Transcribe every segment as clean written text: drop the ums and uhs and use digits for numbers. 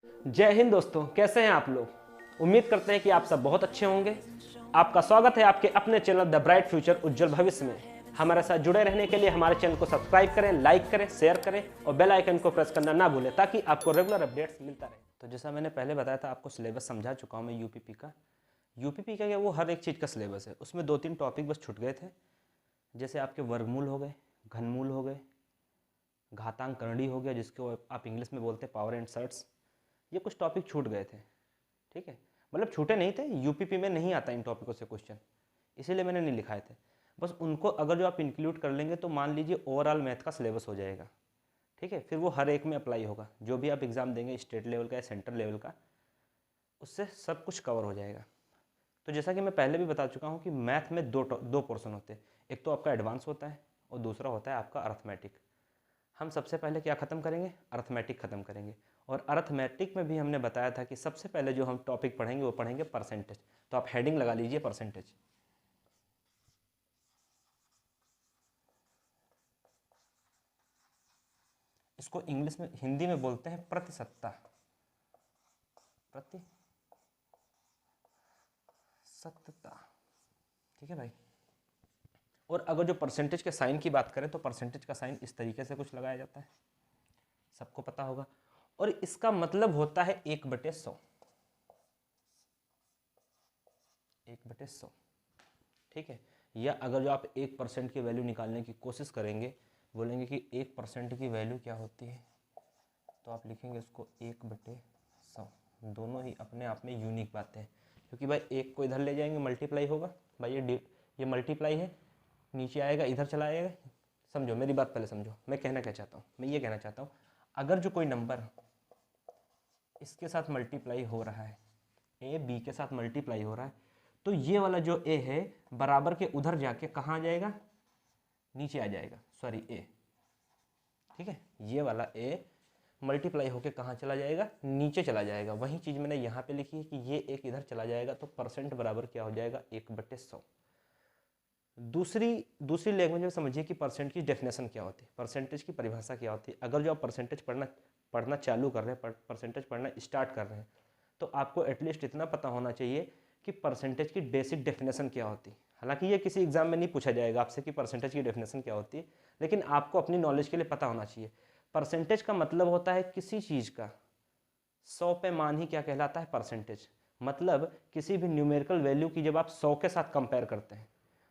जय हिंद दोस्तों, कैसे हैं आप लोग। उम्मीद करते हैं कि आप सब बहुत अच्छे होंगे। आपका स्वागत है आपके अपने चैनल द ब्राइट फ्यूचर उज्जवल भविष्य में। हमारे साथ जुड़े रहने के लिए हमारे चैनल को सब्सक्राइब करें, लाइक करें, शेयर करें और बेल आइकन को प्रेस करना ना भूलें ताकि आपको रेगुलर अपडेट्स मिलता रहे। तो जैसा मैंने पहले बताया था, आपको सिलेबस समझा चुका हूँ मैं यूपीपी का। यूपीपी का क्या, वो हर एक चीज़ का सिलेबस है। उसमें 2-3 टॉपिक बस छूट गए थे, जैसे आपके वर्गमूल हो गए, घनमूल हो गए, घातांक करणी हो गया, जिसको आप इंग्लिश में बोलते हैं पावर एंड सर्ट्स। ये कुछ टॉपिक छूट गए थे, ठीक है। मतलब छूटे नहीं थे, यूपीपी में नहीं आता इन टॉपिकों से क्वेश्चन, इसीलिए मैंने नहीं लिखाए थे। बस उनको अगर जो आप इंक्लूड कर लेंगे तो मान लीजिए ओवरऑल मैथ का सिलेबस हो जाएगा, ठीक है। फिर वो हर एक में अप्लाई होगा, जो भी आप एग्ज़ाम देंगे स्टेट लेवल का या सेंट्रल लेवल का, उससे सब कुछ कवर हो जाएगा। तो जैसा कि मैं पहले भी बता चुका हूँ कि मैथ में दो पोर्शन होते हैं। एक तो आपका एडवांस होता है और दूसरा होता है आपका अर्थमेटिक। हम सबसे पहले क्या ख़त्म करेंगे, अर्थमेटिक ख़त्म करेंगे। और अर्थमेटिक में भी हमने बताया था कि सबसे पहले जो हम टॉपिक पढ़ेंगे वो पढ़ेंगे परसेंटेज। तो आप हेडिंग लगा लीजिए परसेंटेज। इसको इंग्लिश में, हिंदी में बोलते हैं प्रतिशतता, प्रतिशतता, ठीक है भाई। और अगर जो परसेंटेज के साइन की बात करें तो परसेंटेज का साइन इस तरीके से कुछ लगाया जाता है, सबको पता होगा। और इसका मतलब होता है 1/100, 1/100, ठीक है। या अगर जो आप 1% की वैल्यू निकालने की कोशिश करेंगे, बोलेंगे कि 1% की वैल्यू क्या होती है, तो आप लिखेंगे उसको 1/100। दोनों ही अपने आप में यूनिक बातें हैं, क्योंकि भाई एक को इधर ले जाएंगे मल्टीप्लाई होगा, भाई ये मल्टीप्लाई है, नीचे आएगा इधर चला आएगा। समझो मेरी बात, पहले समझो मैं कहना क्या चाहता हूँ। मैं ये कहना चाहता हूँ, अगर जो कोई नंबर इसके साथ मल्टीप्लाई हो रहा है, ए बी के साथ मल्टीप्लाई हो रहा है, तो ये वाला जो ए है बराबर के उधर जाके कहाँ आ जाएगा, नीचे आ जाएगा, सॉरी ए, ठीक है। ये वाला ए मल्टीप्लाई होके कहाँ चला जाएगा, नीचे चला जाएगा। वही चीज़ मैंने यहाँ पे लिखी है कि ये एक इधर चला जाएगा, तो परसेंट बराबर क्या हो जाएगा, 1/100। दूसरी दूसरी लैंग्वेज में समझिए कि परसेंट की डेफिनेशन क्या होती है, परसेंटेज की परिभाषा क्या होती है। अगर जो आप परसेंटेज पढ़ना चालू कर रहे हैं, परसेंटेज पढ़ना स्टार्ट कर रहे हैं, तो आपको एटलीस्ट इतना पता होना चाहिए कि परसेंटेज की बेसिक डेफिनेशन क्या होती है। हालांकि ये किसी एग्जाम में नहीं पूछा जाएगा आपसे कि परसेंटेज की डेफिनेशन क्या होती है, लेकिन आपको अपनी नॉलेज के लिए पता होना चाहिए। परसेंटेज का मतलब होता है किसी चीज़ का 100 पे मान ही क्या कहलाता है, परसेंटेज। मतलब किसी भी न्यूमेरिकल वैल्यू की जब आप 100 के साथ कंपेयर करते हैं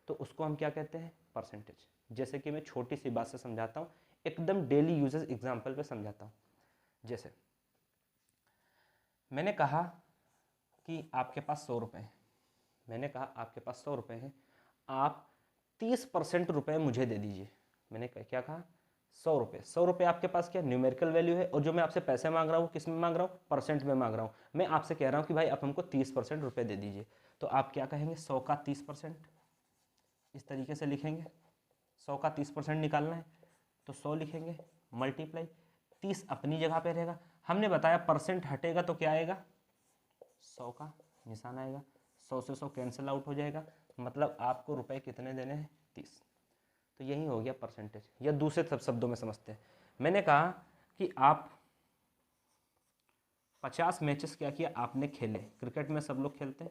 तो उसको हम क्या कहते हैं, परसेंटेज। जैसे कि मैं छोटी सी बात से समझाता हूँ, एकदम डेली यूजेस एग्जाम्पल पे समझाता हूँ। जैसे मैंने कहा कि आपके पास 100 रुपये हैं, मैंने कहा आपके पास 100 रुपये हैं, आप 30% रुपये मुझे दे दीजिए। मैंने क्या कहा, 100 रुपये। 100 रुपये आपके पास क्या न्यूमेरिकल वैल्यू है, और जो मैं आपसे पैसे मांग रहा हूँ किस में मांग रहा हूँ, परसेंट में मांग रहा हूँ। मैं आपसे कह रहा हूँ कि भाई आप हमको 30% रुपये दे दीजिए, तो आप क्या कहेंगे, 100 का 30%, इस तरीके से लिखेंगे। 100 का 30% निकालना है तो 100 लिखेंगे, मल्टीप्लाई 30 अपनी जगह पे रहेगा। हमने बताया परसेंट हटेगा तो क्या आएगा, 100 का निशान आएगा। 100 से 100 कैंसिल आउट हो जाएगा, मतलब आपको रुपए कितने देने हैं, 30। तो यही हो गया परसेंटेज। या दूसरे सब शब्दों में समझते हैं, मैंने कहा कि आप 50 मैचेस क्या किया आपने खेले, क्रिकेट में सब लोग खेलते हैं।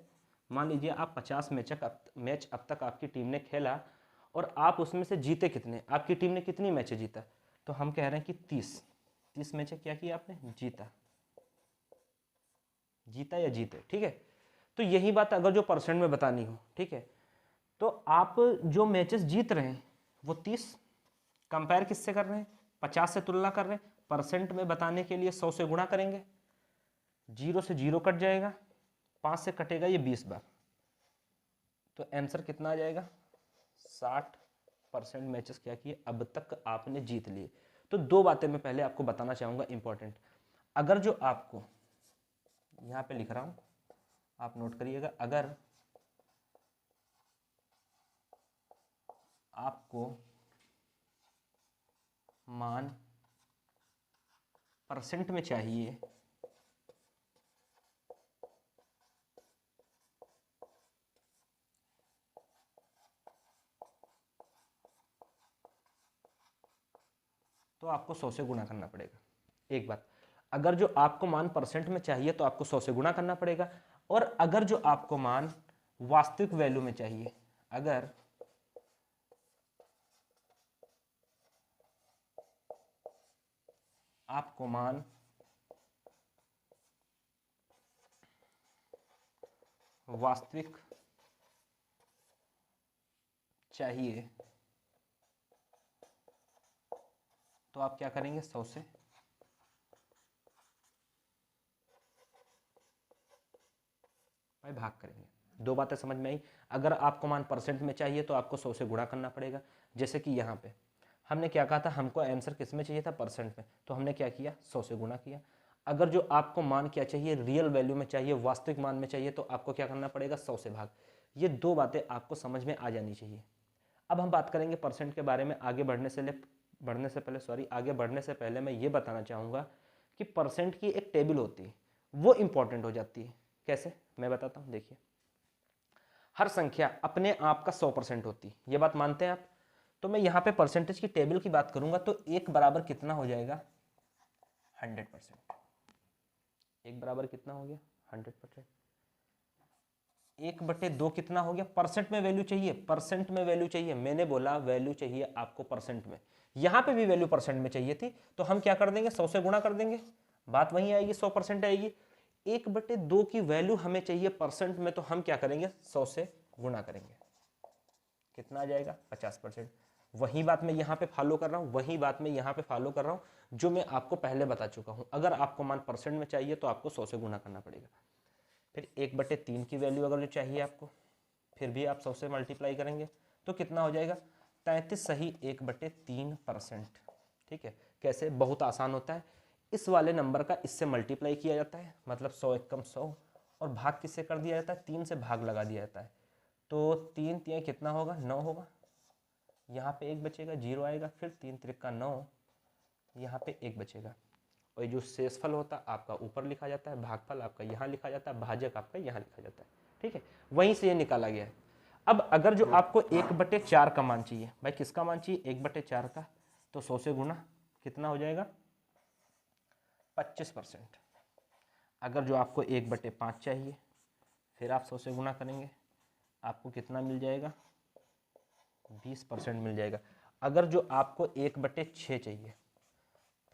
मान लीजिए आप 50 मैच अब तक आपकी टीम ने खेला, और आप उसमें से जीते कितने, आपकी टीम ने कितनी मैचें जीता, तो हम कह रहे हैं कि 30 मैचें क्या किया आपने, जीता, जीता या जीते, ठीक है। तो यही बात अगर जो परसेंट में बतानी हो, ठीक है, तो आप जो मैचेस जीत रहे हैं वो 30, कंपेयर किससे कर रहे हैं, 50 से तुलना कर रहे हैं। परसेंट में बताने के लिए 100 से गुणा करेंगे, 0 से 0 कट जाएगा, 5 से कटेगा ये 20 बार, तो आंसर कितना आ जाएगा, 60% मैचेस क्या किए अब तक आपने जीत लिए। तो दो बातें मैं पहले आपको बताना चाहूँगा इंपॉर्टेंट। अगर जो आपको यहाँ पे लिख रहा हूँ, आप नोट करिएगा, अगर आपको मान परसेंट में चाहिए तो आपको 100 से गुणा करना पड़ेगा, एक बात। अगर जो आपको मान परसेंट में चाहिए तो आपको 100 से गुणा करना पड़ेगा, और अगर जो आपको मान वास्तविक वैल्यू में चाहिए, अगर आपको मान वास्तविक चाहिए तो आप क्या करेंगे, 100 से भाग करेंगे। दो बातें समझ में आई। अगर आपको मान परसेंट में चाहिए तो आपको 100 से गुणा करना पड़ेगा, जैसे कि यहाँ पे हमने क्या कहा था, हमको आंसर किस में चाहिए था, परसेंट में, तो हमने क्या किया, 100 से गुणा किया। अगर जो आपको मान क्या चाहिए, रियल वैल्यू में चाहिए, वास्तविक मान में चाहिए, तो आपको क्या करना पड़ेगा, 100 से भाग। ये दो बातें आपको समझ में आ जानी चाहिए। अब हम बात करेंगे परसेंट के बारे में। आगे बढ़ने से पहले मैं ये बताना चाहूँगा कि परसेंट की एक टेबल होती है, वो इंपॉर्टेंट हो जाती है। कैसे, मैं बताता हूँ। देखिए, हर संख्या अपने आप का 100% होती है, ये बात मानते हैं आप? तो मैं यहाँ पे परसेंटेज की टेबल की बात करूंगा तो एक बराबर कितना हो जाएगा, 100%। एक बराबर कितना हो गया, 100%। 1/2 कितना हो गया, परसेंट में वैल्यू चाहिए, परसेंट में वैल्यू चाहिए, मैंने बोला वैल्यू चाहिए आपको परसेंट में, यहां पे भी वैल्यू परसेंट में चाहिए थी, तो हम क्या कर देंगे, 100 से गुणा कर देंगे, बात वहीं आएगी, 100% आएगी। 1/2 की वैल्यू हमें चाहिए परसेंट में, तो हम क्या करेंगे, 100 से गुणा करेंगे, कितना आ जाएगा, 50%। वही बात मैं यहाँ पे फॉलो कर रहा हूँ, वही बात मैं यहाँ पे फॉलो कर रहा हूँ जो मैं आपको पहले बता चुका हूँ। अगर आपको मान परसेंट में चाहिए तो आपको 100 से गुणा करना पड़ेगा। फिर 1/3 की वैल्यू अगर जो चाहिए आपको, फिर भी आप 100 से मल्टीप्लाई करेंगे तो कितना हो जाएगा, 33 सही 1/3%। ठीक है, कैसे, बहुत आसान होता है। इस वाले नंबर का इससे मल्टीप्लाई किया जाता है, मतलब 100 एकम 100, और भाग किससे कर दिया जाता है, 3 से भाग लगा दिया जाता है। तो 3 3 कितना होगा, 9 होगा, यहाँ पे 1 बचेगा, 0 आएगा, फिर 3 3 9, यहाँ पे 1 बचेगा, और ये जो शेषफल होता है आपका ऊपर लिखा जाता है, भागफल आपका यहाँ लिखा जाता है, भाजक आपका यहाँ लिखा जाता है। ठीक है, वहीं से ये निकाला गया है। अब अगर जो आपको 1/4 का मान चाहिए, भाई किसका मान चाहिए, 1/4 का, तो 100 से गुना कितना हो जाएगा, 25%। अगर जो आपको 1/5 चाहिए, फिर आप 100 से गुना करेंगे, आपको कितना मिल जाएगा, 20% मिल जाएगा। अगर जो आपको 1/6 चाहिए,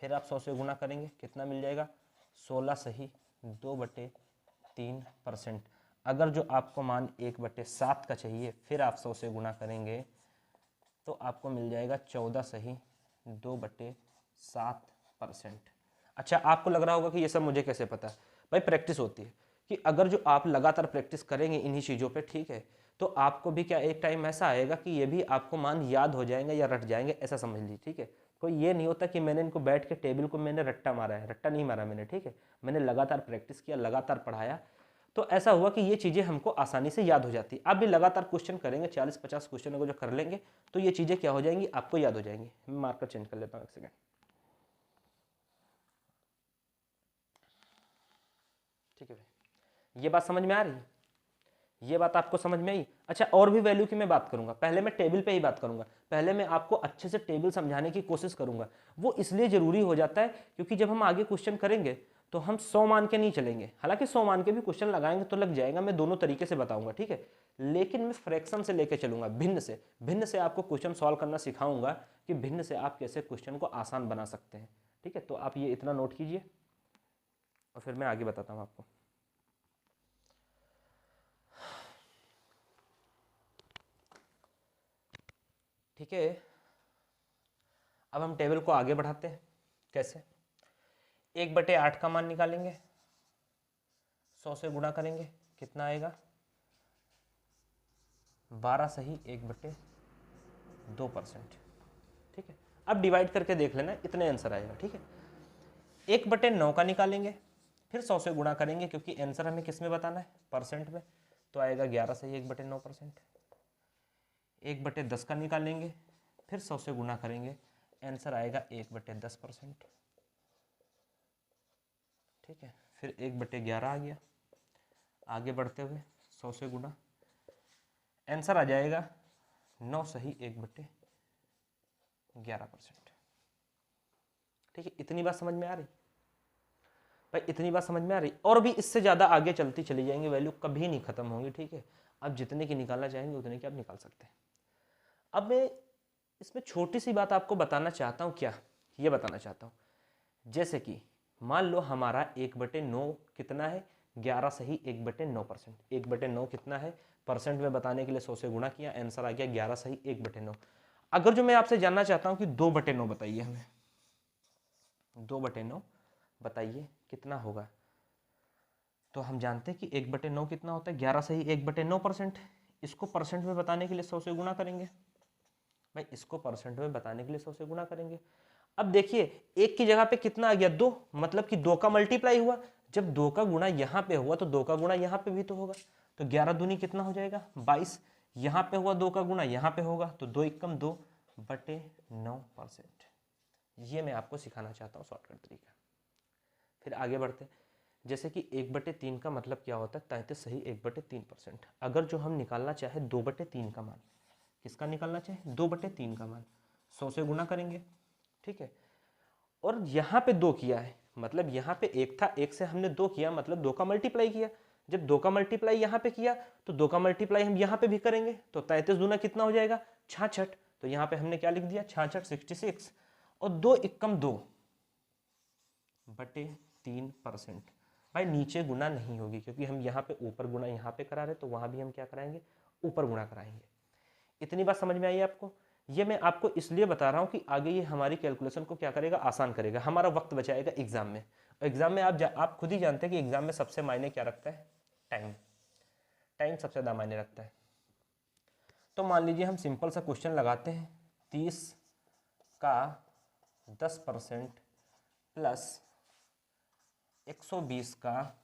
फिर आप 100 से गुना करेंगे, कितना मिल जाएगा, 16 सही 2/3%। अगर जो आपको मान 1/7 का चाहिए, फिर आप 100 से गुना करेंगे तो आपको मिल जाएगा 14 सही 2/7%। अच्छा, आपको लग रहा होगा कि ये सब मुझे कैसे पता है, भाई प्रैक्टिस होती है, कि अगर जो आप लगातार प्रैक्टिस करेंगे इन्हीं चीज़ों पे, ठीक है, तो आपको भी क्या एक टाइम ऐसा आएगा कि ये भी आपको मान याद हो जाएंगे या रट जाएंगे, ऐसा समझ लीजिए। ठीक है, कोई ये नहीं होता कि मैंने इनको बैठ के टेबल को मैंने रट्टा मारा है, रट्टा नहीं मारा मैंने, ठीक है, मैंने लगातार प्रैक्टिस किया, लगातार पढ़ाया, तो ऐसा हुआ कि ये चीज़ें हमको आसानी से याद हो जाती। आप भी लगातार क्वेश्चन करेंगे, 40-50 क्वेश्चन को जो कर लेंगे तो ये चीज़ें क्या हो जाएंगी, आपको याद हो जाएंगी। मैं मार्कर चेंज कर लेता हूँ, एक सेकेंड। ठीक है भाई, ये बात समझ में आ रही है, ये बात आपको समझ में आई। अच्छा, और भी वैल्यू की मैं बात करूंगा, पहले मैं टेबल पे ही बात करूंगा, पहले मैं आपको अच्छे से टेबल समझाने की कोशिश करूंगा। वो इसलिए जरूरी हो जाता है क्योंकि जब हम आगे क्वेश्चन करेंगे तो हम 100 मान के नहीं चलेंगे, हालांकि 100 मान के भी क्वेश्चन लगाएंगे तो लग जाएगा, मैं दोनों तरीके से बताऊंगा, ठीक है, लेकिन मैं फ्रैक्शन से लेके चलूंगा, भिन्न से आपको क्वेश्चन सॉल्व करना सिखाऊंगा कि भिन्न से आप कैसे क्वेश्चन को आसान बना सकते हैं। ठीक है, तो आप ये इतना नोट कीजिए और फिर मैं आगे बताता हूँ आपको। ठीक है, अब हम टेबल को आगे बढ़ाते हैं। कैसे, 1/8 का मान निकालेंगे, 100 से गुणा करेंगे, कितना आएगा, 12 सही 1/2%। ठीक है, अब डिवाइड करके देख लेना, इतने आंसर आएगा। ठीक है, 1/9 का निकालेंगे, फिर 100 से गुणा करेंगे क्योंकि आंसर हमें किस में बताना है, परसेंट में, तो आएगा 11 सही 1/9%। 1/10 का निकालेंगे, फिर 100 से गुणा करेंगे, आंसर आएगा 1/10%। ठीक है, फिर 1/11 आ गया, आगे बढ़ते हुए 100 से गुणा, आंसर आ जाएगा 9 सही 1/11%। ठीक है, इतनी बात समझ में आ रही। भाई इतनी बात समझ में आ रही, और भी इससे ज़्यादा आगे चलती चली जाएंगी, वैल्यू कभी नहीं खत्म होंगी, ठीक है। अब जितने की निकालना चाहेंगे उतने की आप निकाल सकते हैं। अब मैं इसमें छोटी सी बात आपको बताना चाहता हूँ, क्या ये बताना चाहता हूँ, जैसे कि मान लो हमारा 1/9 कितना है, 11 सही 1/9%। 1/9 कितना है परसेंट में बताने के लिए 100 से गुणा किया, आंसर आ गया 11 सही 1/9। अगर जो मैं आपसे जानना चाहता हूँ कि 2/9 बताइए, हमें 2/9 बताइए कितना होगा, तो हम जानते हैं कि 1/9 कितना होता है, 11 सही 1/9%। इसको परसेंट में बताने के लिए 100 से गुणा करेंगे, भाई इसको परसेंट में बताने के लिए 100 से गुणा करेंगे। अब देखिए एक की जगह पे कितना आ गया 2, मतलब कि 2 का मल्टीप्लाई हुआ, जब 2 का गुणा यहाँ पे हुआ तो 2 का गुणा यहाँ पे भी तो होगा, तो 11 दूनी कितना हो जाएगा 22, यहाँ पे हुआ 2 का गुणा यहाँ पे होगा, तो 2 एकम 2/9%। ये मैं आपको सिखाना चाहता हूँ शॉर्टकट तरीका। फिर आगे बढ़ते, जैसे कि 1/3 का मतलब क्या होता है, 33 सही 1/3%। अगर जो हम निकालना चाहे 2/3 का मान, किसका निकालना चाहे 2/3 का मान, 100 से गुणा करेंगे, ठीक है। और यहाँ पे 2 किया है, मतलब यहाँ पे 1 था, 1 से हमने 2 किया, मतलब 2 का मल्टीप्लाई किया। जब 2 का मल्टीप्लाई यहाँ पे किया तो 2 का मल्टीप्लाई हम यहाँ पे भी करेंगे, तो 33 दूना कितना हो जाएगा 66, तो यहाँ पे हमने क्या लिख दिया 66 66, और 2 एकम 2/3%। भाई नीचे गुना नहीं होगी, क्योंकि हम यहाँ पे ऊपर गुना यहाँ पे करा रहे, तो वहाँ भी हम क्या कराएंगे ऊपर गुणा कराएंगे। इतनी बात समझ में आई आपको? ये मैं आपको इसलिए बता रहा हूँ कि आगे ये हमारी कैलकुलेशन को क्या करेगा, आसान करेगा, हमारा वक्त बचाएगा एग्जाम में। एग्जाम में आप खुद ही जानते हैं कि एग्जाम में सबसे मायने क्या रखता है, टाइम। टाइम सबसे ज़्यादा मायने रखता है। तो मान लीजिए हम सिंपल सा क्वेश्चन लगाते हैं, 30 का 10% प्लस 120 का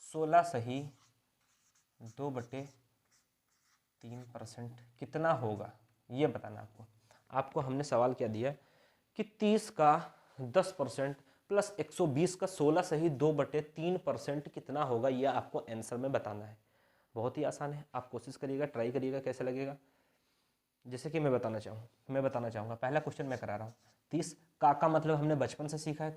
16 सही 2/3% कितना होगा, ये बताना आपको। आपको हमने सवाल क्या दिया कि 30 का 10% प्लस 120 का 16 सही 2/3% कितना होगा, ये आपको आंसर में बताना है। बहुत ही आसान है, आप कोशिश करिएगा, ट्राई करिएगा, कैसे लगेगा। जैसे कि मैं बताना चाहूँगा, पहला क्वेश्चन मैं करा रहा हूँ। 30 का मतलब हमने बचपन से सीखा है,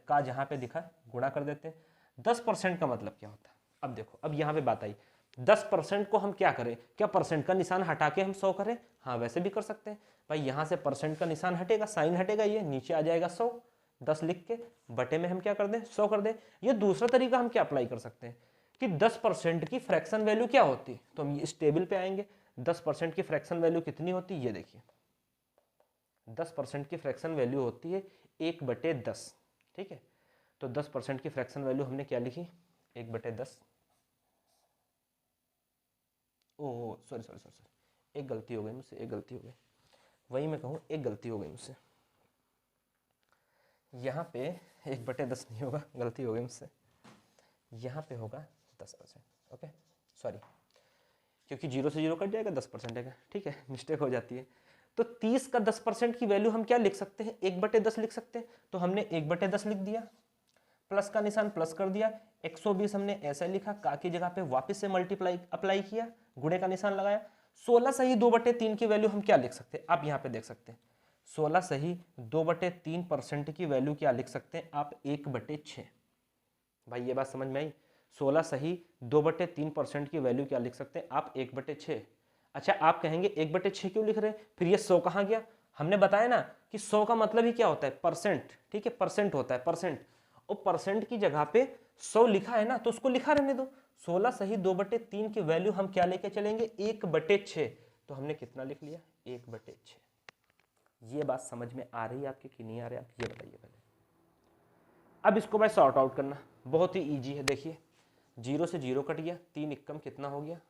का जहाँ पे दिखा गुणा कर देते हैं। 10% का मतलब क्या होता है, अब देखो, अब यहाँ पे बात आई, 10% को हम क्या करें, क्या परसेंट का निशान हटा के हम 100 करें, हाँ वैसे भी कर सकते हैं। भाई यहाँ से परसेंट का निशान हटेगा, साइन हटेगा, ये नीचे आ जाएगा 100, 10 लिख के बटे में हम क्या कर दें 100 कर दें। ये दूसरा तरीका हम क्या अप्लाई कर सकते हैं कि 10% की फ्रैक्शन वैल्यू क्या होती है, तो हम इस टेबल पे आएंगे। 10% की फ्रैक्शन वैल्यू कितनी होती है, ये देखिए 10% की फ्रैक्शन वैल्यू होती है 1/10, ठीक है। तो 10% की फ्रैक्शन वैल्यू हमने क्या लिखी 1/10। ओह सॉरी, एक गलती हो गई मुझसे, एक गलती हो गई, वही मैं कहूँ एक गलती हो गई मुझसे, यहाँ पे 1/10 नहीं होगा, गलती हो गई मुझसे, यहाँ पे होगा 10%, ओके सॉरी, क्योंकि 0 से 0 कट जाएगा, 10% है, ठीक है, मिस्टेक हो जाती है। तो 30 का 10% की वैल्यू हम क्या लिख सकते हैं 1/10 लिख सकते हैं, तो हमने 1/10 लिख दिया, प्लस का निशान प्लस कर दिया, 120 हमने ऐसा लिखा, का की जगह पे वापस से मल्टीप्लाई अप्लाई किया, गुणे का निशान लगाया। 16 सही 2/3 की वैल्यू हम क्या लिख सकते हैं, आप यहाँ पे देख सकते हैं 16 सही 2/3% की वैल्यू क्या लिख सकते हैं आप 1/6। भाई ये बात समझ में आई, 16 सही 2/3% की वैल्यू क्या लिख सकते हैं आप 1/6। अच्छा आप कहेंगे 1/6 क्यों लिख रहे हैं, फिर ये 100 कहाँ गया, हमने बताया ना कि 100 का मतलब ही क्या होता है परसेंट, ठीक है, परसेंट होता है परसेंट, और परसेंट की जगह पे 100 लिखा है ना, तो उसको लिखा रहने दो। 16 सही 2/3 की वैल्यू हम क्या लेके चलेंगे 1/6, तो हमने कितना लिख लिया 1/6। ये बात समझ में आ रही है आपकी कि नहीं आ रही, आप ये बताइए पहले। अब इसको भाई सॉर्ट आउट करना बहुत ही ईजी है, देखिए 0 से 0 कट गया, 3 एकम कितना हो गया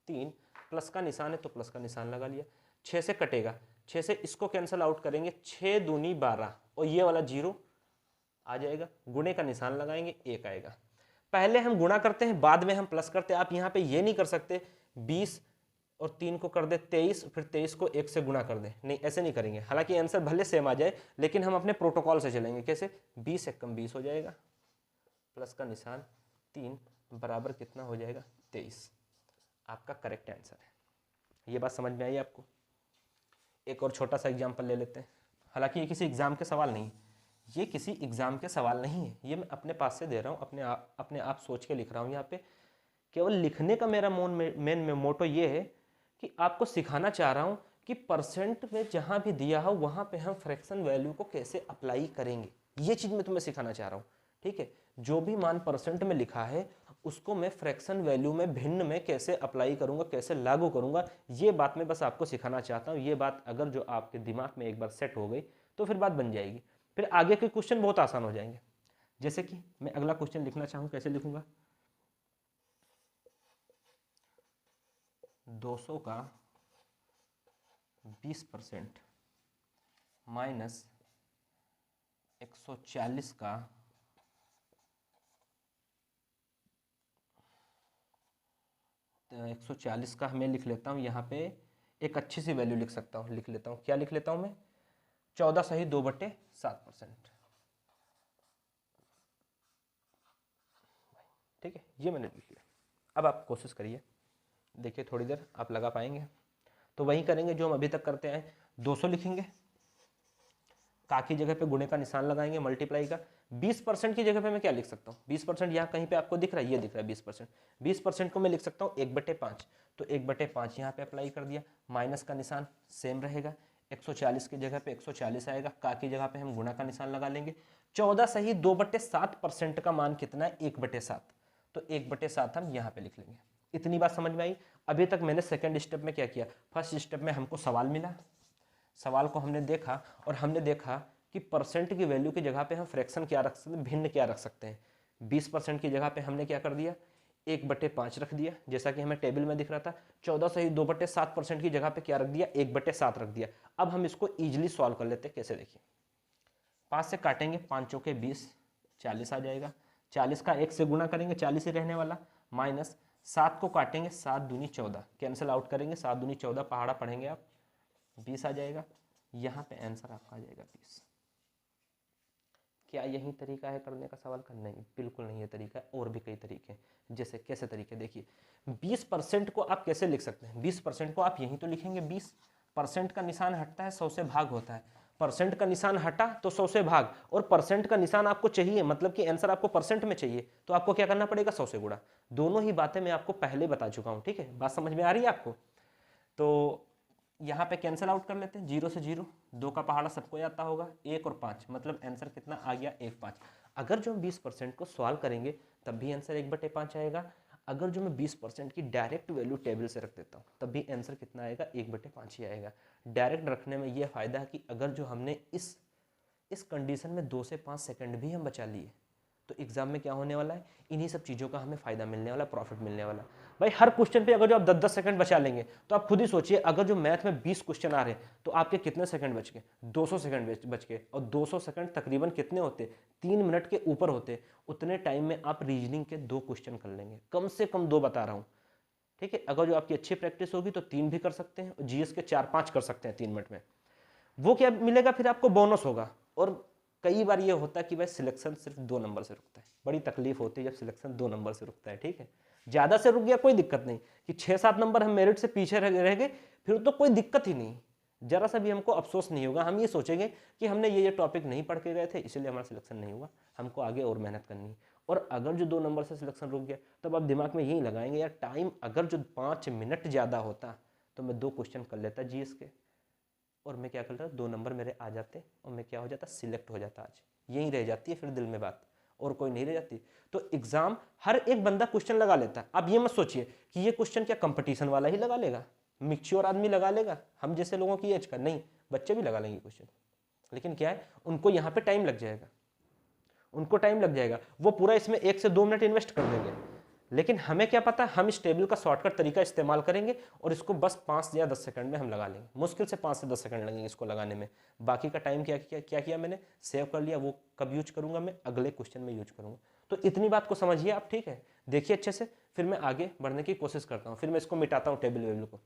3, प्लस का निशान है तो प्लस का निशान लगा लिया, 6 से कटेगा, 6 से इसको कैंसिल आउट करेंगे, 6 दूनी 12, और ये वाला 0 आ जाएगा, गुणे का निशान लगाएंगे 1 आएगा। पहले हम गुणा करते हैं बाद में हम प्लस करते हैं, आप यहाँ पे ये नहीं कर सकते 20 और 3 को कर दे 23, फिर 23 को 1 से गुणा कर दे, नहीं ऐसे नहीं करेंगे, हालांकि आंसर भले सेम आ जाए लेकिन हम अपने प्रोटोकॉल से चलेंगे। कैसे, 20 एकम 20 हो जाएगा, प्लस का निशान 3 बराबर कितना हो जाएगा 23, आपका करेक्ट आंसर है। ये बात समझ में आई आपको? एक और छोटा सा एग्जाम्पल ले लेते हैं, हालांकि ये किसी एग्जाम के सवाल नहीं, ये किसी एग्जाम के सवाल नहीं है, ये मैं अपने पास से दे रहा हूँ, अपने आप सोच के लिख रहा हूँ यहाँ पे। केवल लिखने का मेरा मेन मोटो ये है कि आपको सिखाना चाह रहा हूँ कि परसेंट में जहाँ भी दिया हो वहाँ पे हम फ्रैक्शन वैल्यू को कैसे अप्लाई करेंगे, ये चीज़ मैं तुम्हें सिखाना चाह रहा हूँ। ठीक है, जो भी मान परसेंट में लिखा है उसको मैं फ्रैक्शन वैल्यू में भिन्न में कैसे अप्लाई करूँगा, कैसे लागू करूँगा, ये बात मैं बस आपको सिखाना चाहता हूँ। ये बात अगर जो आपके दिमाग में एक बार सेट हो गई तो फिर बात बन जाएगी, फिर आगे के क्वेश्चन बहुत आसान हो जाएंगे। जैसे कि मैं अगला क्वेश्चन लिखना चाहूँ, कैसे लिखूंगा, 200 का 20% माइनस 140 का 140 का मैं लिख लेता हूँ यहाँ पे, एक अच्छी सी वैल्यू लिख सकता हूँ, लिख लेता हूँ, क्या लिख लेता हूँ मैं, 14 सही 2/7%। ठीक है, ये मैंने लिख लिया। अब आप कोशिश करिए, देखिए थोड़ी देर आप लगा पाएंगे। तो वही करेंगे जो हम अभी तक करते हैं, 200 लिखेंगे, का की जगह पे गुणे का निशान लगाएंगे, मल्टीप्लाई का। 20% की जगह पे मैं क्या लिख सकता हूँ, 20% यहाँ कहीं पे आपको दिख रहा है, ये दिख रहा है 20%। 20% को मैं लिख सकता हूँ 1/5, तो 1/5 यहाँ पे अप्लाई कर दिया, माइनस का निशान सेम रहेगा, 140 की जगह पे 140 आएगा, का की जगह पे हम गुणा का निशान लगा लेंगे। 14 सही 2/7% का मान कितना है, 1/7, तो 1/7 हम यहाँ पे लिख लेंगे। इतनी बात समझ में आई। अभी तक मैंने सेकेंड स्टेप में क्या किया, फर्स्ट स्टेप में हमको सवाल मिला, सवाल को हमने देखा और हमने देखा कि परसेंट की वैल्यू की जगह पे हम फ्रैक्शन क्या रख सकते हैं, भिन्न क्या रख सकते हैं। 20% की जगह पे हमने क्या कर दिया, 1/5 रख दिया, जैसा कि हमें टेबल में दिख रहा था। 14 सही 2/7% की जगह पे क्या रख दिया, 1/7 रख दिया। अब हम इसको ईजिली सॉल्व कर लेते हैं, कैसे देखिए, 5 से काटेंगे, 5 चौके 20, 40 आ जाएगा, 40 का 1 से गुणा करेंगे, 40 ही रहने वाला, माइनस 7 को काटेंगे, 7 दूनी 14, कैंसिल आउट करेंगे, 7 दूनी 14, पहाड़ा पढ़ेंगे आप, 20 आ जाएगा। यहाँ पे आंसर आपका आ जाएगा 20। क्या यही तरीका है करने का सवाल का, नहीं, बिल्कुल नहीं ये तरीका है, और भी कई तरीके हैं। जैसे कैसे तरीके, देखिए 20% को आप कैसे लिख सकते हैं, 20% को आप यहीं तो लिखेंगे, 20% का निशान हटता है 100 से भाग होता है, परसेंट का निशान हटा तो 100 से भाग, और परसेंट का निशान आपको चाहिए, मतलब कि आंसर आपको परसेंट में चाहिए, तो आपको क्या करना पड़ेगा, 100 से गुणा। दोनों ही बातें मैं आपको पहले बता चुका हूँ, ठीक है, बात समझ में आ रही है आपको। तो यहाँ पे कैंसिल आउट कर लेते हैं, 0 से 0, 2 का पहाड़ा सबको आता होगा, 1 और 5, मतलब आंसर कितना आ गया, 1/5। अगर जो हम 20% को सॉल्व करेंगे तब भी आंसर 1/5 आएगा। अगर जो मैं 20% की डायरेक्ट वैल्यू टेबल से रख देता हूँ तब भी आंसर कितना आएगा, 1/5 ही आएगा। डायरेक्ट रखने में यह फ़ायदा है कि अगर जो हमने इस कंडीशन में 2 से 5 सेकंड भी हम बचा लिए तो एग्जाम में क्या होने वाला है, इन्हीं सब चीज़ों का हमें फ़ायदा मिलने वाला, प्रॉफिट मिलने वाला। भाई हर क्वेश्चन पे अगर जो आप 10-10 सेकंड बचा लेंगे तो आप खुद ही सोचिए, अगर जो मैथ में 20 क्वेश्चन आ रहे हैं तो आपके कितने सेकंड बच गए, 200 सेकंड बच गए, और 200 सेकंड तकरीबन कितने होते, 3 मिनट के ऊपर होते। उतने टाइम में आप रीजनिंग के 2 क्वेश्चन कर लेंगे, कम से कम 2 बता रहा हूँ, ठीक है। अगर जो आपकी अच्छी प्रैक्टिस होगी तो 3 भी कर सकते हैं, और जीएस के 4-5 कर सकते हैं 3 मिनट में। वो क्या मिलेगा, फिर आपको बोनस होगा। और कई बार ये होता है कि भाई सिलेक्शन सिर्फ 2 नंबर से रुकता है, बड़ी तकलीफ होती है जब सिलेक्शन 2 नंबर से रुकता है, ठीक है। ज़्यादा से रुक गया कोई दिक्कत नहीं, कि 6-7 नंबर हम मेरिट से पीछे रह गए, फिर तो कोई दिक्कत ही नहीं, जरा सा भी हमको अफसोस नहीं होगा। हम ये सोचेंगे कि हमने ये टॉपिक नहीं पढ़ के गए थे इसलिए हमारा सिलेक्शन नहीं हुआ, हमको आगे और मेहनत करनी है। और अगर जो 2 नंबर से सिलेक्शन रुक गया तब आप दिमाग में यही लगाएंगे, यार टाइम अगर जो 5 मिनट ज़्यादा होता तो मैं 2 क्वेश्चन कर लेता जीएस के, और मैं क्या कर रहा, 2 नंबर मेरे आ जाते और मैं क्या हो जाता, सिलेक्ट हो जाता। आज यही रह जाती है फिर दिल में बात, और कोई नहीं रह जाती। तो एग्जाम हर एक बंदा क्वेश्चन लगा लेता है। आप ये मत सोचिए कि ये क्वेश्चन क्या कंपटीशन वाला ही लगा लेगा, मिक्श्योर आदमी लगा लेगा, हम जैसे लोगों की एज का नहीं, बच्चे भी लगा लेंगे क्वेश्चन। लेकिन क्या है, उनको यहाँ पे टाइम लग जाएगा, उनको टाइम लग जाएगा, वो पूरा इसमें 1 से 2 मिनट इन्वेस्ट कर देंगे। लेकिन हमें क्या पता, हम इस टेबल का शॉर्टकट तरीका इस्तेमाल करेंगे और इसको बस 5 या 10 सेकंड में हम लगा लेंगे, मुश्किल से 5 से 10 सेकंड लगेंगे इसको लगाने में। बाकी का टाइम क्या किया मैंने, सेव कर लिया, वो कब यूज करूंगा, मैं अगले क्वेश्चन में यूज करूंगा। तो इतनी बात को समझिए आप, ठीक है, देखिए अच्छे से, फिर मैं आगे बढ़ने की कोशिश करता हूँ, फिर मैं इसको मिटाता हूँ टेबल वेबल को।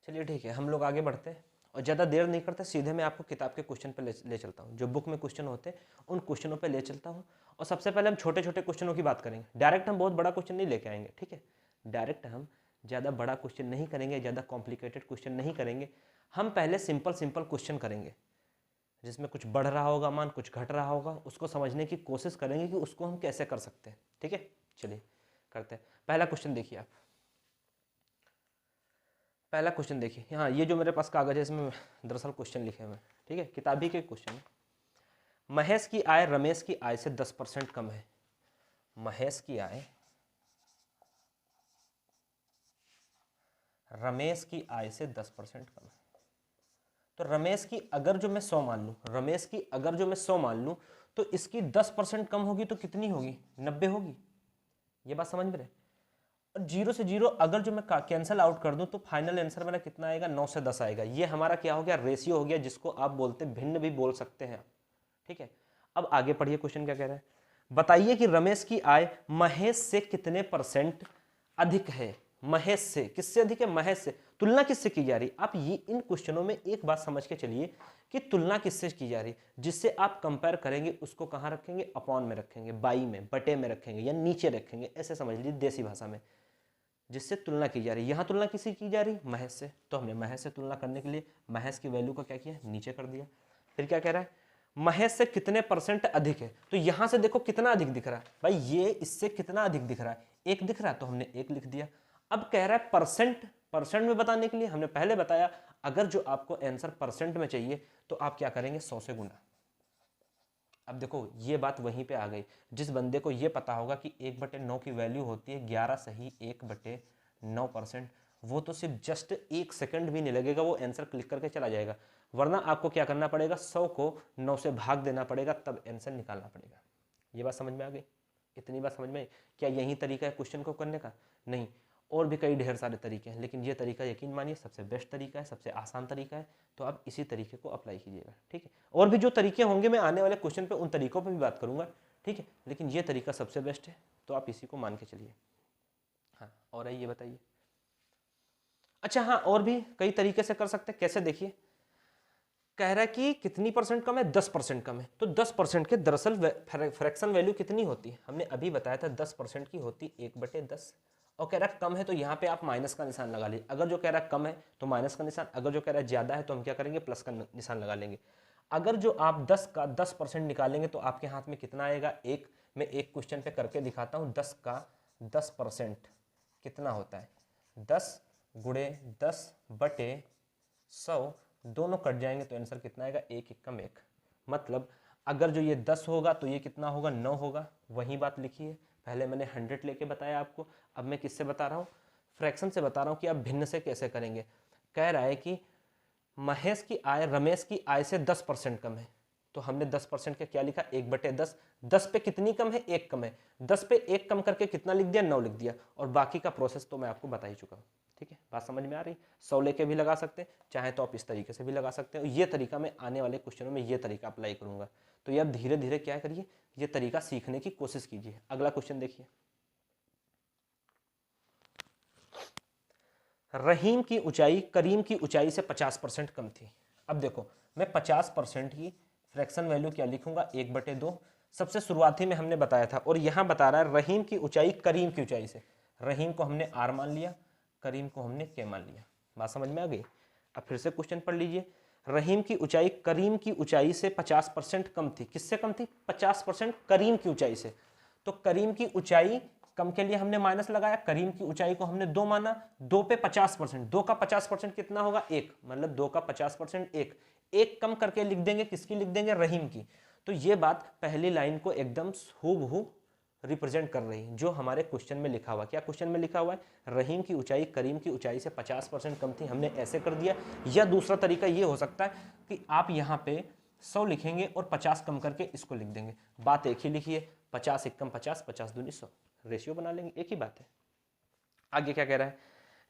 चलिए ठीक है, हम लोग आगे बढ़ते हैं और ज़्यादा देर नहीं करते, सीधे मैं आपको किताब के क्वेश्चन पे ले चलता हूँ, जो बुक में क्वेश्चन होते हैं उन क्वेश्चनों पे ले चलता हूँ। और सबसे पहले हम छोटे छोटे क्वेश्चनों की बात करेंगे, डायरेक्ट हम बहुत बड़ा क्वेश्चन नहीं लेके आएंगे, ठीक है। डायरेक्ट हम ज़्यादा बड़ा क्वेश्चन नहीं करेंगे, ज़्यादा कॉम्प्लिकेटेड क्वेश्चन नहीं करेंगे। हम पहले सिंपल सिंपल क्वेश्चन करेंगे, जिसमें कुछ बढ़ रहा होगा मान, कुछ घट रहा होगा, उसको समझने की कोशिश करेंगे कि उसको हम कैसे कर सकते हैं, ठीक है। चलिए करते हैं। पहला क्वेश्चन देखिए आप, पहला क्वेश्चन देखिए। हाँ, ये जो मेरे पास कागज है इसमें दरअसल क्वेश्चन लिखे हुए हैं, ठीक है, किताबी के क्वेश्चन है। महेश की आय रमेश की आय से 10% कम है। महेश की आय रमेश की आय से 10% कम है। तो रमेश की अगर जो मैं 100 मान लूँ, रमेश की अगर जो मैं 100 मान लूँ, तो इसकी 10% कम होगी तो कितनी होगी? 90 होगी। ये बात समझ में रहे। और 0 से 0 अगर जो मैं कैंसिल आउट कर दूं तो फाइनल आंसर मेरा कितना आएगा? 9 से 10 आएगा। ये हमारा क्या हो गया? रेशियो हो गया, जिसको आप बोलते हैं भिन्न भी बोल सकते हैं, ठीक है। अब आगे पढ़िए, क्वेश्चन क्या कह रहा है। बताइए कि रमेश की आय महेश से कितने % अधिक है। महेश से, किससे अधिक है? महेश से। तुलना किससे की जा रही? आप ये इन क्वेश्चनों में एक बात समझ के चलिए कि तुलना किससे की जा रही। जिससे आप कंपेयर करेंगे उसको कहाँ रखेंगे? अपॉन में रखेंगे, बाई में, बटे में रखेंगे या नीचे रखेंगे, ऐसे समझ लीजिए देसी भाषा में। जिससे तुलना की जा रही, यहां तुलना किसी की जा रही? महेश से। तो हमने महेश से तुलना करने के लिए महेश की वैल्यू का क्या किया? नीचे कर दिया। फिर क्या कह रहा है? महेश से कितने % अधिक है। तो यहां से देखो कितना अधिक दिख रहा है भाई, ये इससे कितना अधिक दिख रहा है? 1 दिख रहा है, तो हमने 1 लिख दिया। अब कह रहा है परसेंट में बताने के लिए, हमने पहले बताया अगर जो आपको आंसर % में चाहिए तो आप क्या करेंगे? 100 से गुना। अब देखो ये बात वहीं पे आ गई। जिस बंदे को ये पता होगा कि 1/9 की वैल्यू होती है 11 सही 1/9%, वो तो सिर्फ जस्ट 1 सेकंड भी नहीं लगेगा, वो आंसर क्लिक करके चला जाएगा। वरना आपको क्या करना पड़ेगा? 100 को 9 से भाग देना पड़ेगा, तब आंसर निकालना पड़ेगा। ये बात समझ में आ गई? इतनी बात समझ में आई? क्या यही तरीका है क्वेश्चन को करने का? नहीं, और भी कई ढेर सारे तरीके हैं, लेकिन ये तरीका यकीन मानिए सबसे बेस्ट तरीका है, सबसे आसान तरीका है। तो आप इसी तरीके को अप्लाई कीजिएगा, ठीक है। और भी जो तरीके होंगे मैं आने वाले क्वेश्चन पे उन तरीकों पे भी बात करूंगा, ठीक है, लेकिन ये तरीका सबसे बेस्ट है, तो आप इसी को मान के चलिए। हाँ, और ये बताइए। अच्छा हाँ, और भी कई तरीके से कर सकते हैं। कैसे? देखिए, कह रहा है कि कितनी % कम है? 10% कम है। तो 10% के दरअसल फ्रैक्शन वैल्यू कितनी होती है? हमने अभी बताया था 10% की होती 1/10। और कह रहा है कम है तो यहाँ पे आप माइनस का निशान लगा लीजिए। अगर जो कह रहा है कम है तो माइनस का निशान, अगर जो कह रहा है ज्यादा है तो हम क्या करेंगे? प्लस का निशान लगा लेंगे। अगर जो आप 10 का 10% निकालेंगे तो आपके हाथ में कितना आएगा? 1। मैं एक क्वेश्चन पे करके दिखाता हूँ। 10 का 10% कितना होता है? 10 गुणे 10/100, दोनों कट जाएंगे तो आंसर कितना आएगा? 1 एकम 1। मतलब अगर जो ये 10 होगा तो ये कितना होगा? 9 होगा। वही बात लिखी है, पहले मैंने 100 लेके बताया आपको, अब मैं किससे बता रहा हूँ? फ्रैक्शन से बता रहा हूँ कि आप भिन्न से कैसे करेंगे। कह रहा है कि महेश की आय रमेश की आय से 10% कम है। तो हमने 10% का क्या लिखा? 1/10। 10 पे कितनी कम है? 1 कम है। 10 पे 1 कम करके कितना लिख दिया? 9 लिख दिया। और बाकी का प्रोसेस तो मैं आपको बता ही चुका हूँ, ठीक है। बात समझ में आ रही? 100 लेके भी लगा सकते हैं, चाहे तो आप इस तरीके से भी लगा सकते हैं। ये तरीका मैं आने वाले क्वेश्चनों में ये तरीका अप्लाई करूंगा। तो ये आप धीरे धीरे क्या करिए? ये तरीका सीखने की कोशिश कीजिए। अगला क्वेश्चन देखिए। रहीम की ऊंचाई करीम की ऊंचाई से 50% कम थी। अब देखो, मैं 50% की फ्रैक्शन वैल्यू क्या लिखूंगा? 1/2। सबसे शुरुआती में हमने बताया था, और यहां बता रहा है रहीम की ऊंचाई करीम की ऊंचाई से। रहीम को हमने R मान लिया, करीम को हमने K मान लिया। बात समझ में आ गई? अब फिर से क्वेश्चन पढ़ लीजिए। रहीम की ऊंचाई करीम की ऊंचाई से 50% कम थी। किससे कम थी? 50% करीम की ऊंचाई से। तो करीम की ऊंचाई कम के लिए हमने माइनस लगाया, करीम की ऊंचाई को हमने 2 माना। 2 पे 50%, 2 का 50% कितना होगा? 1। मतलब 2 का 50% 1। 1 कम करके लिख देंगे, किसकी लिख देंगे? रहीम की। तो ये बात पहली लाइन को एकदम हूबहू रिप्रेजेंट कर रही है जो हमारे क्वेश्चन में लिखा हुआ। क्या क्वेश्चन में लिखा हुआ है? रहीम की ऊंचाई करीम की ऊंचाई से 50% कम थी, हमने ऐसे कर दिया। या दूसरा तरीका ये हो सकता है कि आप यहाँ पे 100 लिखेंगे और 50 कम करके इसको लिख देंगे। बात एक ही लिखी है, 50 एकम 50, 50 दूनी 100, रेशियो बना लेंगे, एक ही बात है। आगे क्या कह रहा है?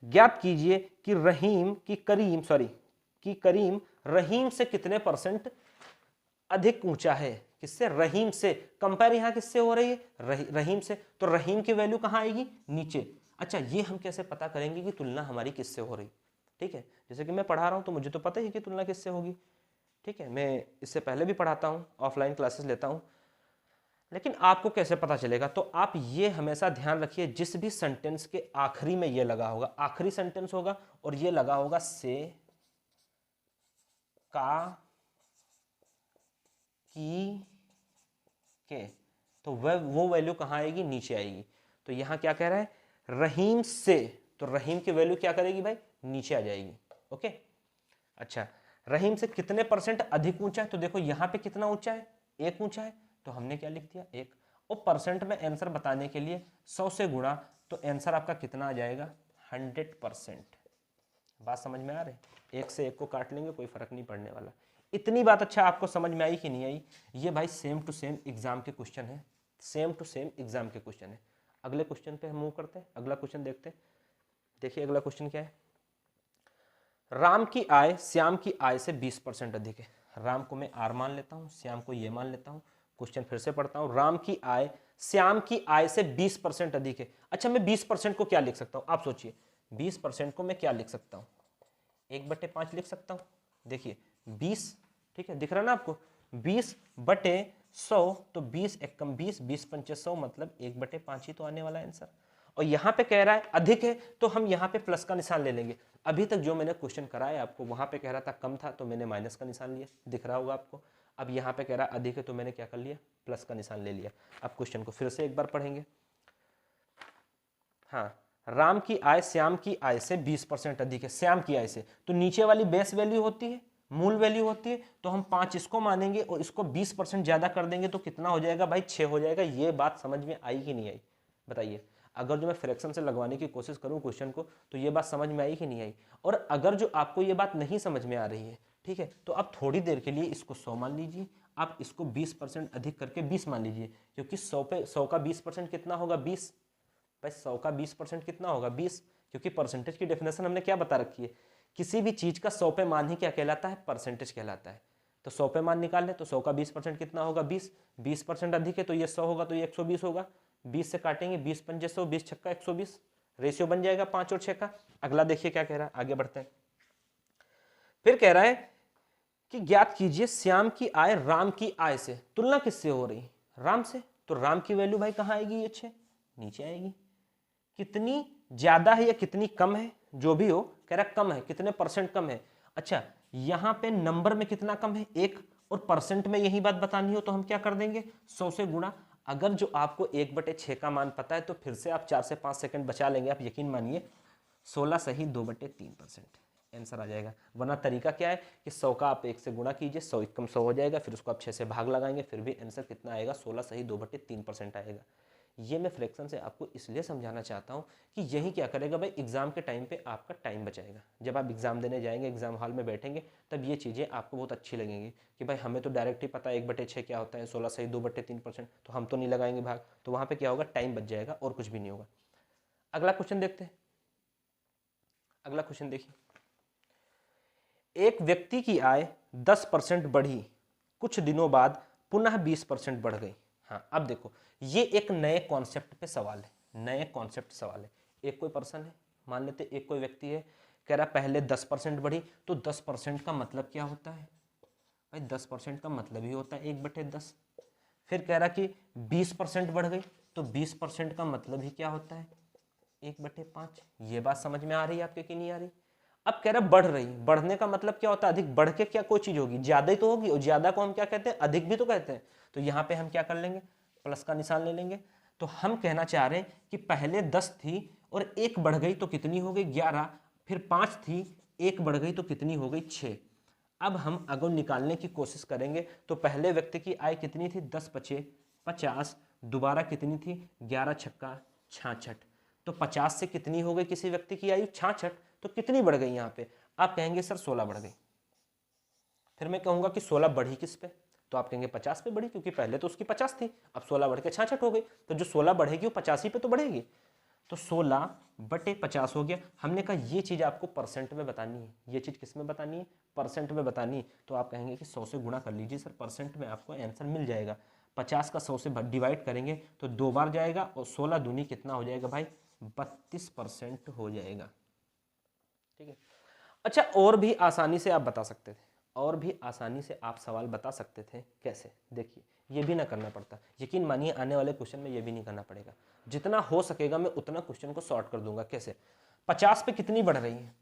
ज्ञात कीजिए कि करीम रहीम से कितने % अधिक ऊंचा है। किससे? रहीम से। कंपेयर यहां किससे हो रही है? रहीम से। तो रहीम की वैल्यू कहां आएगी? नीचे। अच्छा, ये हम कैसे पता करेंगे कि तुलना हमारी किससे हो रही? ठीक है। जैसे कि मैं पढ़ा रहा हूँ तो मुझे तो पता ही कि तुलना किससे होगी, ठीक है, मैं इससे पहले भी पढ़ाता हूँ, ऑफलाइन क्लासेस लेता हूँ, लेकिन आपको कैसे पता चलेगा? तो आप ये हमेशा ध्यान रखिए, जिस भी सेंटेंस के आखिरी में ये लगा होगा, आखिरी सेंटेंस होगा और ये लगा होगा से, का, की, के, तो वह वो वैल्यू कहाँ आएगी? नीचे आएगी। तो यहां क्या कह रहा है? रहीम से, तो रहीम की वैल्यू क्या करेगी भाई? नीचे आ जाएगी। ओके, अच्छा, रहीम से कितने परसेंट अधिक ऊंचा है? तो देखो यहां पे कितना ऊंचा है? 1 ऊंचा है, तो हमने क्या लिख दिया? 1। और परसेंट में आंसर बताने के लिए 100 से गुणा, तो आंसर आपका कितना आ जाएगा? 100%। बात समझ में आ रही? 1 से 1 को काट लेंगे, कोई फर्क नहीं पड़ने वाला। इतनी बात अच्छा आपको समझ में आई कि नहीं आई? ये भाई सेम टू सेम एग्जाम के क्वेश्चन है, सेम टू सेम एग्जाम के क्वेश्चन है। अगले क्वेश्चन पे हम मूव करते हैं, अगला क्वेश्चन देखते हैं। देखिए अगला क्वेश्चन क्या है? राम की आय श्याम की आय से 20% अधिक है। राम को मैं आर मान लेता हूं, श्याम को ये मान लेता हूं। क्वेश्चन फिर से पढ़ता हूं। राम की आय श्याम की आय से 20% अधिक है। अच्छा, मैं 20% को क्या लिख सकता हूं? आप सोचिए, 20% को मैं क्या लिख सकता हूं? 1/5 लिख सकता हूं। देखिए 20, ठीक है, दिख रहा है ना आपको? 20/100, तो 20 एकम 20, 20 पंचे 100, मतलब 1/5 ही तो आने वाला आंसर। और यहां पे कह रहा है अधिक है, तो हम यहां पे प्लस का निशान ले लेंगे। अभी तक जो मैंने क्वेश्चन कराया आपको, वहां पे कह रहा था कम था, तो मैंने माइनस का निशान लिया, दिख रहा होगा आपको। अब यहां पे कह रहा है अधिक है, तो मैंने क्या कर लिया? प्लस का निशान ले लिया। अब क्वेश्चन को फिर से एक बार पढ़ेंगे। हाँ, राम की आय श्याम की आय से 20% अधिक है, श्याम की आय से, तो नीचे वाली बेस वैल्यू होती है, मूल वैल्यू होती है, तो हम 5 इसको मानेंगे और इसको 20% ज्यादा कर देंगे, तो कितना हो जाएगा भाई? 6 हो जाएगा। ये बात समझ में आई कि नहीं आई? बताइए। अगर जो मैं फ्रैक्शन से लगवाने की कोशिश करूं क्वेश्चन को, तो ये बात समझ में आई कि नहीं आई? और अगर जो आपको ये बात नहीं समझ में आ रही है, ठीक है, तो आप थोड़ी देर के लिए इसको 100 मान लीजिए, आप इसको 20% अधिक करके 20 मान लीजिए, क्योंकि 100 पे 100 का 20% कितना होगा? 20। भाई 100 का 20% कितना होगा? 20, क्योंकि परसेंटेज की डेफिनेशन हमने क्या बता रखी है? किसी भी चीज का 100 पे मान ही क्या कहलाता है? परसेंटेज कहलाता है। तो 100 पे मान निकाल ले, तो 100 का 20% कितना होगा? 20। 20% अधिक है, तो ये 100 होगा, तो ये 120 होगा। 20 से काटेंगे, 20 पंजे 100, 20 छक्का 120, रेशियो बन जाएगा 5 और 6 का। अगला देखिए क्या कह रहा है, आगे बढ़ते हैं। फिर कह रहा है कि ज्ञात कीजिए श्याम की आय राम की आय से, तुलना किससे हो रही? राम से। तो राम की वैल्यू भाई कहाँ आएगी? ये 6 नीचे आएगी। कितनी ज्यादा है या कितनी कम है? जो भी हो, कह रहा कम है, कितने परसेंट कम है? अच्छा, यहां पे नंबर में कितना कम है? 1, और परसेंट में यही बात बतानी हो तो हम क्या कर देंगे? 100 से गुणा। अगर जो आपको 1/6 का मान पता है, तो फिर से आप 4 से 5 सेकंड बचा लेंगे, आप यकीन मानिए। 16 सही 2/3% आंसर आ जाएगा। वरना तरीका क्या है कि 100 का आप 1 से गुणा कीजिए, 100 एकम 100 हो जाएगा, फिर उसको आप 6 से भाग लगाएंगे, फिर भी आंसर कितना आएगा? 16 सही 2/3% आएगा। ये मैं फ्रैक्शन से आपको इसलिए समझाना चाहता हूँ कि यही क्या करेगा भाई, एग्जाम के टाइम पे आपका टाइम बचाएगा। जब आप एग्जाम देने जाएंगे, एग्जाम हॉल में बैठेंगे, तब ये चीज़ें आपको बहुत अच्छी लगेंगी कि भाई हमें तो डायरेक्ट ही पता है 1/6 क्या होता है, 16 सही 2/3%, तो हम तो नहीं लगाएंगे भाग। तो वहाँ पे क्या होगा? टाइम बच जाएगा और कुछ भी नहीं होगा। अगला क्वेश्चन देखते हैं। अगला क्वेश्चन देखिए, एक व्यक्ति की आय 10% बढ़ी, कुछ दिनों बाद पुनः 20% बढ़ गई। हाँ, अब देखो, ये एक नए कॉन्सेप्ट पे सवाल है, नए कॉन्सेप्ट सवाल है। एक कोई पर्सन है, मान लेते एक कोई व्यक्ति है, कह रहा पहले 10% बढ़ी, तो 10% का मतलब क्या होता है भाई? 10% का मतलब ही होता है 1/10। फिर कह रहा कि 20% बढ़ गई, तो 20% का मतलब ही क्या होता है? 1/5। ये बात समझ में आ रही है आपके कि नहीं आ रही? अब कह रहा बढ़ रही, बढ़ने का मतलब क्या होता है? अधिक। बढ़ के क्या कोई चीज होगी? ज्यादा ही तो होगी, और ज्यादा को हम क्या कहते हैं? अधिक भी तो कहते हैं। तो यहाँ पे हम क्या कर लेंगे? प्लस का निशान ले लेंगे। तो हम कहना चाह रहे हैं कि पहले 10 थी और 1 बढ़ गई, तो कितनी हो गई? 11। फिर 5 थी, 1 बढ़ गई, तो कितनी हो गई? 6। अब हम अगर निकालने की कोशिश करेंगे, तो पहले व्यक्ति की आय कितनी थी? 10×5 = 50। दोबारा कितनी थी? 11 छक्का 66। तो 50 से कितनी हो गई किसी व्यक्ति की आयु? 66। तो कितनी बढ़ गई यहाँ पे? आप कहेंगे सर 16 बढ़ गई। फिर मैं कहूंगा कि 16 बढ़ी किस पे? तो आप कहेंगे 50 पे बढ़ी, क्योंकि पहले तो उसकी 50 थी, अब 16 बढ़ के 66 हो गई। तो जो 16 बढ़ेगी वो 85 पे तो बढ़ेगी। तो 16/50 हो गया। हमने कहा ये चीज़ आपको परसेंट में बतानी है। ये चीज़ किस में बतानी है? परसेंट में बतानी है। तो आप कहेंगे कि 100 से गुणा कर लीजिए सर, परसेंट में आपको आंसर मिल जाएगा। 50 का 100 से डिवाइड करेंगे तो 2 बार जाएगा, और 16 दूनी कितना हो जाएगा भाई? 32% हो जाएगा। ठीक है। अच्छा, और भी आसानी से आप बता सकते थे, और भी आसानी से आप सवाल बता सकते थे। कैसे? देखिए, ये भी ना करना पड़ता। यकीन मानिए आने वाले क्वेश्चन में ये भी नहीं करना पड़ेगा। जितना हो सकेगा मैं उतना क्वेश्चन को सॉर्ट कर दूंगा। कैसे? 50 पे कितनी बढ़ रही है?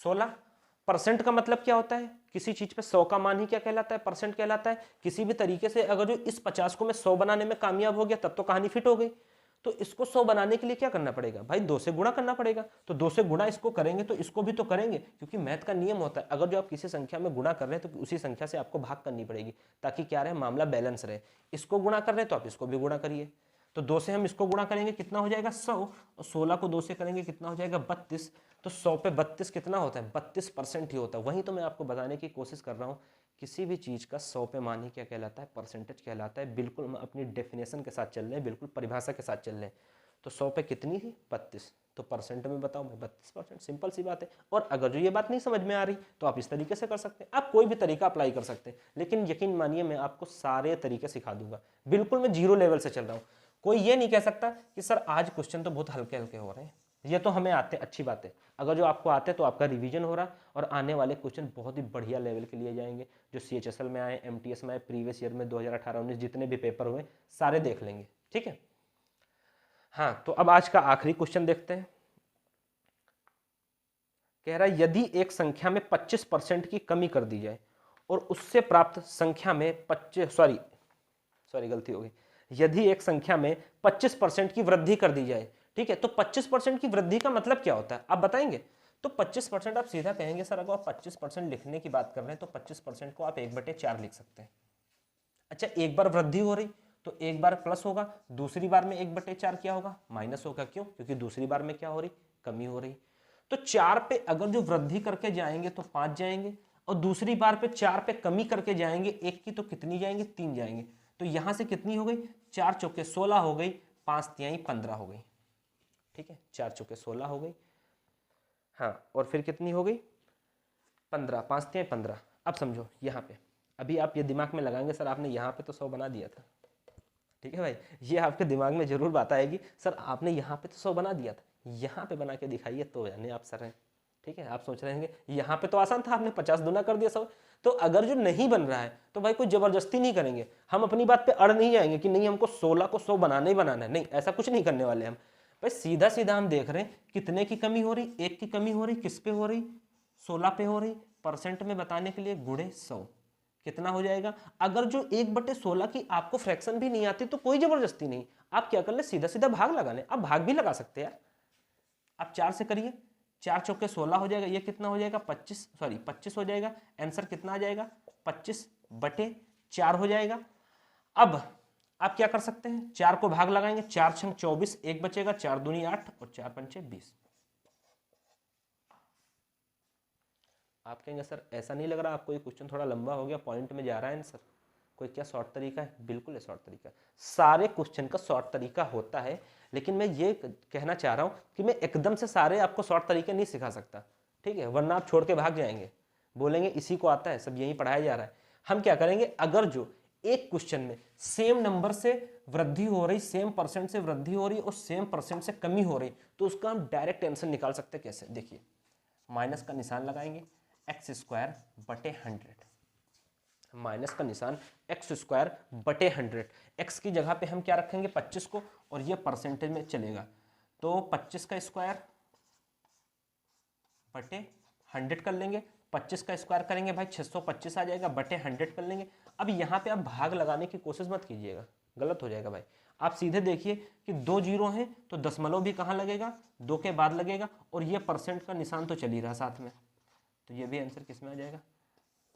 16। परसेंट का मतलब क्या होता है? किसी चीज पे 100 का मान ही क्या कहलाता है? परसेंट कहलाता है। किसी भी तरीके से अगर जो इस 50 को मैं 100 बनाने में कामयाब हो गया तब तो कहानी फिट हो गई। तो इसको 100 बनाने के लिए क्या करना पड़ेगा भाई? 2 से गुणा करना पड़ेगा। तो 2 से गुणा इसको करेंगे तो इसको भी तो करेंगे, क्योंकि मैथ का नियम होता है अगर जो आप किसी संख्या में गुणा कर रहे हैं तो उसी संख्या से आपको भाग करनी पड़ेगी, ताकि क्या रहे, मामला बैलेंस रहे। इसको गुणा कर रहे हैं तो आप इसको भी गुणा करिए। तो 2 से हम इसको गुणा करेंगे कितना हो जाएगा? 100। और 16 को 2 से करेंगे कितना हो जाएगा? 32। तो 100 पे 32 कितना होता है? 32% ही होता है। वहीं तो मैं आपको बताने की कोशिश कर रहा हूँ, किसी भी चीज़ का 100 पे मान ही क्या कहलाता है? परसेंटेज कहलाता है। बिल्कुल हम अपनी डेफिनेशन के साथ चल रहे हैं, बिल्कुल परिभाषा के साथ चल रहे हैं। तो 100 पे कितनी थी? 32। तो परसेंट में बताओ भाई, 32%। सिंपल सी बात है। और अगर जो ये बात नहीं समझ में आ रही तो आप इस तरीके से कर सकते हैं। आप कोई भी तरीका अप्लाई कर सकते हैं, लेकिन यकीन मानिए मैं आपको सारे तरीके सिखा दूंगा। बिल्कुल मैं जीरो लेवल से चल रहा हूँ। कोई ये नहीं कह सकता कि सर आज क्वेश्चन तो बहुत हल्के हल्के हो रहे हैं, ये तो हमें आते, अच्छी बात है। अगर जो आपको आते तो आपका रिवीजन हो रहा, और आने वाले क्वेश्चन बहुत ही बढ़िया लेवल के लिए जाएंगे। जो CHSL में आए, MTS में आए, प्रीवियस ईयर में 2018-19 जितने भी पेपर हुए सारे देख लेंगे। ठीक है। हाँ, तो अब आज का आखिरी क्वेश्चन देखते हैं। कह रहा है यदि एक संख्या में 25% की कमी कर दी जाए और उससे प्राप्त संख्या में 25 सॉरी गलती हो गई, यदि एक संख्या में 25% की वृद्धि कर दी जाए। ठीक है, तो 25% की वृद्धि का मतलब क्या होता है आप बताएंगे? तो 25% आप सीधा कहेंगे सर अगर आप 25% लिखने की बात कर रहे हैं तो 25% को आप 1/4 लिख सकते हैं। अच्छा, एक बार वृद्धि हो रही तो एक बार प्लस होगा, दूसरी बार में 1/4 क्या होगा? माइनस होगा। क्यों? क्योंकि दूसरी बार में क्या हो रही? कमी हो रही। तो 4 पे अगर जो वृद्धि करके जाएंगे तो 5 जाएंगे, और दूसरी बार पे 4 पे कमी करके जाएंगे एक की, तो कितनी जाएंगे? 3 जाएंगे। तो यहां से कितनी हो गई? 4 चौके 16 हो गई, 5 तिहाई 15 हो गई। ठीक है, 4 चौके 16 हो गई। हाँ, और फिर कितनी हो गई? 15, 5 तिहाई 15। अब समझो यहाँ पे, अभी आप ये दिमाग में लगाएंगे सर आपने यहाँ पे तो 100 बना दिया था। ठीक है भाई, ये आपके दिमाग में जरूर बात आएगी, सर आपने यहाँ पे तो 100 बना दिया था, यहाँ पे बना के दिखाइए तो जाने आप सर हैं। ठीक है, आप सोच रहे होंगे यहाँ पे तो आसान था, आपने 50 गुना कर दिया 100। तो अगर जो नहीं बन रहा है तो भाई कोई जबरदस्ती नहीं करेंगे, हम अपनी बात पे अड़ नहीं जाएंगे कि नहीं हमको 16 को 100 बनाना ही बनाना है। नहीं, ऐसा कुछ नहीं करने वाले हम भाई। सीधा सीधा हम देख रहे हैं कितने की कमी हो रही? 1 की कमी हो रही। किस पे हो रही? 16 पे हो रही। परसेंट में बताने के लिए गुणे 100 कितना हो जाएगा? अगर जो 1/16 की आपको फ्रैक्शन भी नहीं आती तो कोई जबरदस्ती नहीं, आप क्या कर ले, सीधा सीधा भाग लगाने। आप भाग भी लगा सकते हैं, आप 4 से करिए, 4 चौके 16 हो जाएगा। ये कितना हो जाएगा? 25 हो जाएगा। आंसर कितना आ जाएगा? 25/4 हो जाएगा। अब आप क्या कर सकते हैं? 4 को भाग लगाएंगे, 4 छंग 24, 1 बचेगा, 4 दूनी 8 और 4 पंचे 20। आप कहेंगे सर ऐसा नहीं लग रहा आपको ये क्वेश्चन थोड़ा लंबा हो गया, पॉइंट में जा रहा है आंसर, कोई क्या शॉर्ट तरीका है? बिल्कुल है शॉर्ट तरीका। सारे क्वेश्चन का शॉर्ट तरीका होता है, लेकिन मैं ये कहना चाह रहा हूं कि मैं एकदम से सारे आपको शॉर्ट तरीके नहीं सिखा सकता। ठीक है, वरना आप छोड़ के भाग जाएंगे, बोलेंगे इसी को आता है, सब यही पढ़ाया जा रहा है। हम क्या करेंगे, अगर जो एक क्वेश्चन में सेम नंबर से वृद्धि हो रही, सेम परसेंट से वृद्धि हो रही और सेम परसेंट से कमी हो रही, तो उसका हम डायरेक्ट आंसर निकाल सकते हैं। कैसे? देखिए, माइनस का निशान लगाएंगे, x²/100, माइनस का निशान x²/100। x की जगह पे हम क्या रखेंगे? 25 को, और ये परसेंटेज में चलेगा तो 25 का स्क्वायर बटे 100 कर लेंगे। 25 का स्क्वायर करेंगे भाई 625 आ जाएगा, बटे 100 कर लेंगे। अब यहाँ पे आप भाग लगाने की कोशिश मत कीजिएगा, गलत हो जाएगा भाई। आप सीधे देखिए कि 2 जीरो हैं तो दशमलव भी कहाँ लगेगा? 2 के बाद लगेगा, और ये परसेंट का निशान तो चल ही रहा साथ में, तो ये भी आंसर किस में आ जाएगा?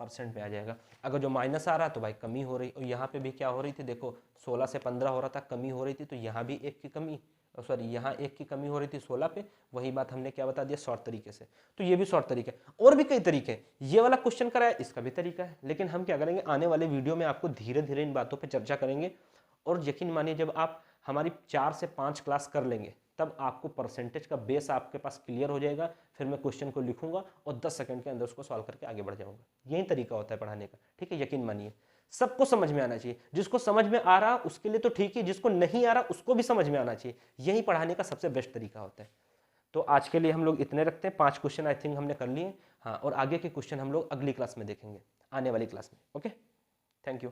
परसेंट में आ जाएगा। अगर जो माइनस आ रहा तो भाई कमी हो रही, और यहाँ पे भी क्या हो रही थी? देखो 16 से 15 हो रहा था, कमी हो रही थी, तो यहाँ भी 1 की कमी, सॉरी यहाँ 1 की कमी हो रही थी 16 पे। वही बात हमने क्या बता दिया? शॉर्ट तरीके से। तो ये भी शॉर्ट तरीका है, और भी कई तरीके। ये वाला क्वेश्चन कराया, इसका भी तरीका है, लेकिन हम क्या करेंगे, आने वाले वीडियो में आपको धीरे धीरे इन बातों पर चर्चा करेंगे। और यकीन मानिए जब आप हमारी 4 से 5 क्लास कर लेंगे तब आपको परसेंटेज का बेस आपके पास क्लियर हो जाएगा। फिर मैं क्वेश्चन को लिखूंगा और 10 सेकंड के अंदर उसको सॉल्व करके आगे बढ़ जाऊंगा। यही तरीका होता है पढ़ाने का। ठीक है, यकीन मानिए सबको समझ में आना चाहिए। जिसको समझ में आ रहा उसके लिए तो ठीक है, जिसको नहीं आ रहा उसको भी समझ में आना चाहिए। यही पढ़ाने का सबसे बेस्ट तरीका होता है। तो आज के लिए हम लोग इतने रखते हैं, 5 क्वेश्चन आई थिंक हमने कर लिए। हाँ, और आगे के क्वेश्चन हम लोग अगली क्लास में देखेंगे, आने वाली क्लास में। Okay, thank you.